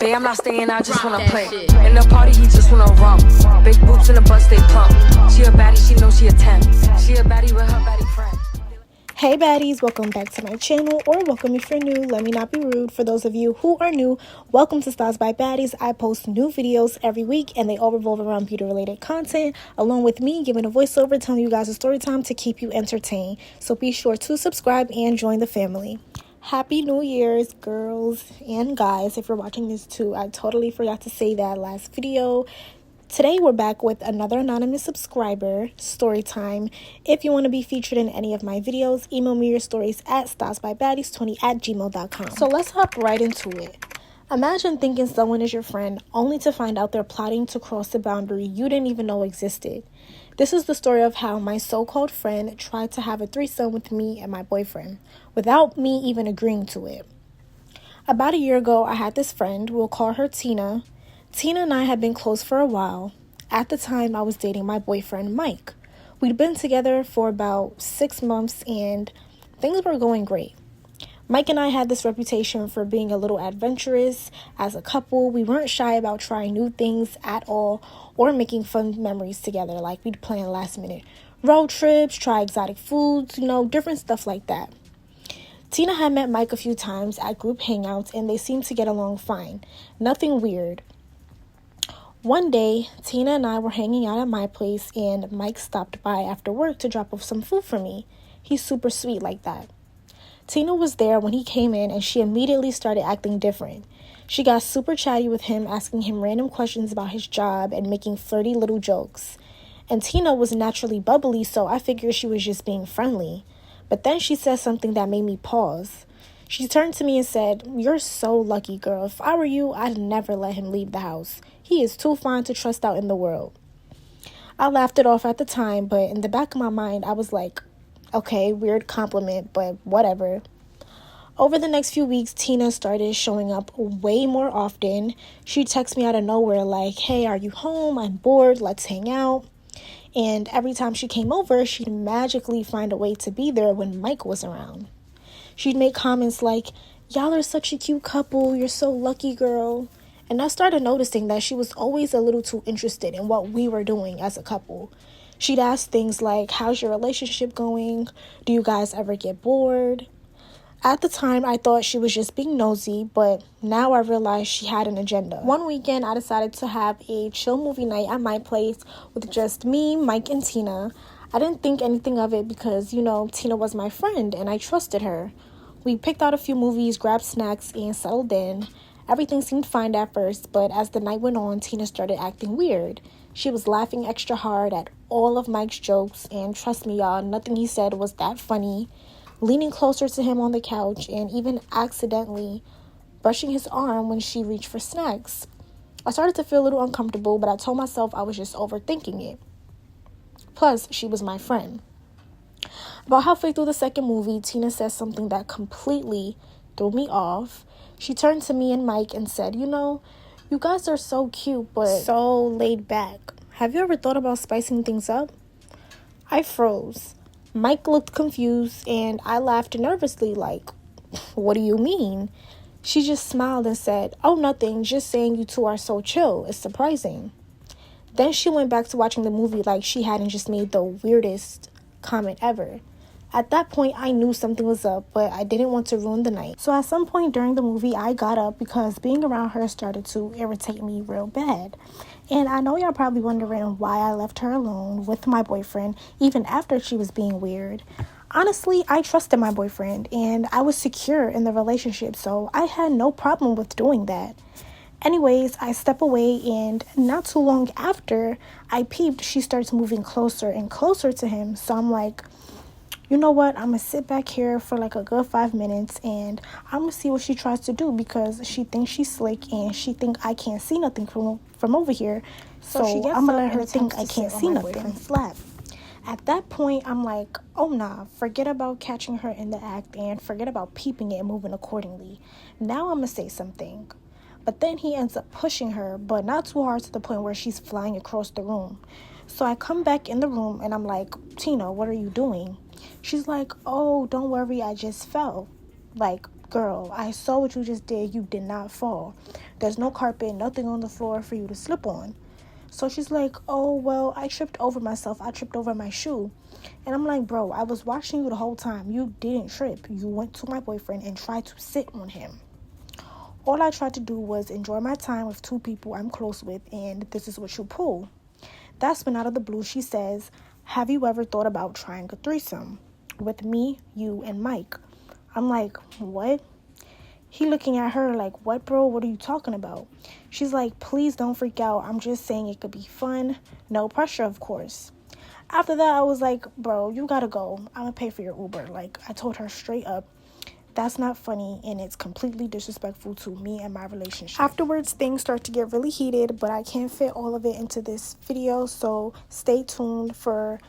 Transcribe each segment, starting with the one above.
Babe, I'm not staying, I just wanna play. In the party, he just wanna rump. Big boobs in the bus, they plump. She a baddie, she knows she a 10. She a baddie with her baddie friend. Hey baddies, welcome back to my channel, or welcome if you're new. Let me not be rude. For those of you who are new, welcome to Styles by Baddies. I post new videos every week and they all revolve around beauty related content, along with me giving a voiceover telling you guys a story time to keep you entertained. So be sure to subscribe and join the family. Happy New Year's, girls and guys. If you're watching this too, I totally forgot to say that last video. Today we're back with another anonymous subscriber story time. If you want to be featured in any of my videos, email me your stories at stylesbybaddies20@gmail.com. So let's hop right into it. Imagine thinking someone is your friend only to find out they're plotting to cross the boundary you didn't even know existed. This is the story of how my so-called friend tried to have a threesome with me and my boyfriend without me even agreeing to it. About a year ago, I had this friend, we'll call her Tina. Tina and I had been close for a while. At the time, I was dating my boyfriend, Mike. We'd been together for about 6 months and things were going great. Mike and I had this reputation for being a little adventurous. As a couple, we weren't shy about trying new things at all or making fun memories together. Like we'd plan last minute road trips, try exotic foods, different stuff like that. Tina had met Mike a few times at group hangouts and they seemed to get along fine. Nothing weird. One day, Tina and I were hanging out at my place and Mike stopped by after work to drop off some food for me. He's super sweet like that. Tina was there when he came in and she immediately started acting different. She got super chatty with him, asking him random questions about his job and making flirty little jokes. And Tina was naturally bubbly, so I figured she was just being friendly. But then she said something that made me pause. She turned to me and said, "You're so lucky, girl. If I were you, I'd never let him leave the house. He is too fine to trust out in the world." I laughed it off at the time, but in the back of my mind, I was like, okay, weird compliment, but whatever. Over the next few weeks, Tina started showing up way more often. She'd text me out of nowhere like, "Hey, are you home? I'm bored. Let's hang out." And every time she came over, she'd magically find a way to be there when Mike was around. She'd make comments like, "Y'all are such a cute couple. You're so lucky, girl." And I started noticing that she was always a little too interested in what we were doing as a couple. She'd ask things like, "How's your relationship going? Do you guys ever get bored?" At the time, I thought she was just being nosy, but now I realize she had an agenda. One weekend, I decided to have a chill movie night at my place with just me, Mike, and Tina. I didn't think anything of it because, Tina was my friend and I trusted her. We picked out a few movies, grabbed snacks, and settled in. Everything seemed fine at first, but as the night went on, Tina started acting weird. She was laughing extra hard at all of Mike's jokes, and trust me, y'all, nothing he said was that funny. Leaning closer to him on the couch and even accidentally brushing his arm when she reached for snacks. I started to feel a little uncomfortable, but I told myself I was just overthinking it. Plus, she was my friend. About halfway through the second movie, Tina said something that completely threw me off. She turned to me and Mike and said, "You guys are so cute, but so laid back. Have you ever thought about spicing things up?" I froze. Mike looked confused and I laughed nervously like, "What do you mean?" She just smiled and said, "Oh, nothing, just saying you two are so chill. It's surprising." Then she went back to watching the movie like she hadn't just made the weirdest comment ever. At that point, I knew something was up, but I didn't want to ruin the night. So at some point during the movie, I got up because being around her started to irritate me real bad. And I know y'all probably wondering why I left her alone with my boyfriend, even after she was being weird. Honestly, I trusted my boyfriend, and I was secure in the relationship, so I had no problem with doing that. Anyways, I step away, and not too long after, I peeped, she starts moving closer and closer to him. So I'm like, you know what, I'm gonna sit back here for like a good 5 minutes and I'm gonna see what she tries to do because she thinks she's slick and she think I can't see nothing from over here. So I'm gonna let her think I can't see nothing. Flat. At that point, I'm like, oh nah, forget about catching her in the act and forget about peeping it and moving accordingly. Now I'm gonna say something. But then he ends up pushing her, but not too hard to the point where she's flying across the room. So I come back in the room and I'm like, "Tina, what are you doing?" She's like, "Oh, don't worry, I just fell." Like, girl, I saw what you just did. You did not fall. There's no carpet, nothing on the floor for you to slip on. So she's like, oh, well, I tripped over myself. I tripped over my shoe. And I'm like, bro, I was watching you the whole time. You didn't trip. You went to my boyfriend and tried to sit on him. All I tried to do was enjoy my time with two people I'm close with, and this is what you pull. That's when out of the blue she says, have you ever thought about trying a threesome with me, you, and Mike? I'm like, what? He looking at her like, what, bro? What are you talking about? She's like, please don't freak out. I'm just saying it could be fun. No pressure, of course. After that, I was like, bro, you gotta go. I'm gonna pay for your Uber. Like, I told her straight up, that's not funny, and it's completely disrespectful to me and my relationship. Afterwards, things start to get really heated, but I can't fit all of it into this video, so stay tuned for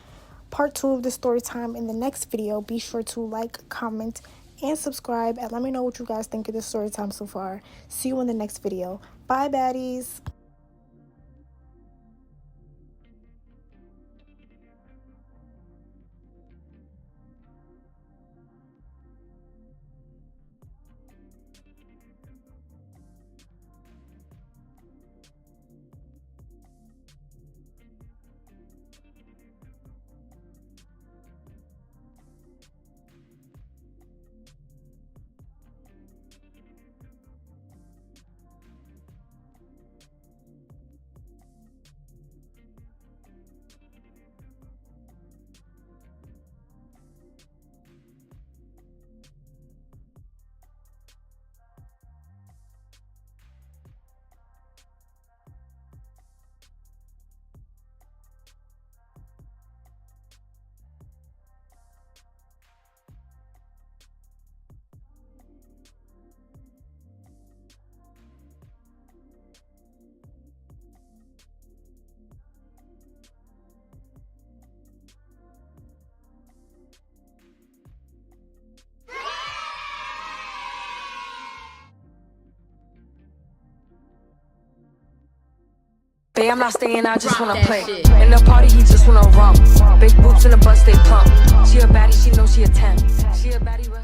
part 2 of the story time in the next video. Be sure to like, comment, and subscribe, and let me know what you guys think of this story time so far. See you in the next video. Bye, baddies. Babe, I'm not staying, I just wanna play. In the party, he just wanna romp. Big boobs in the bus, they plump. She a baddie, she knows she a 10. She a baddie with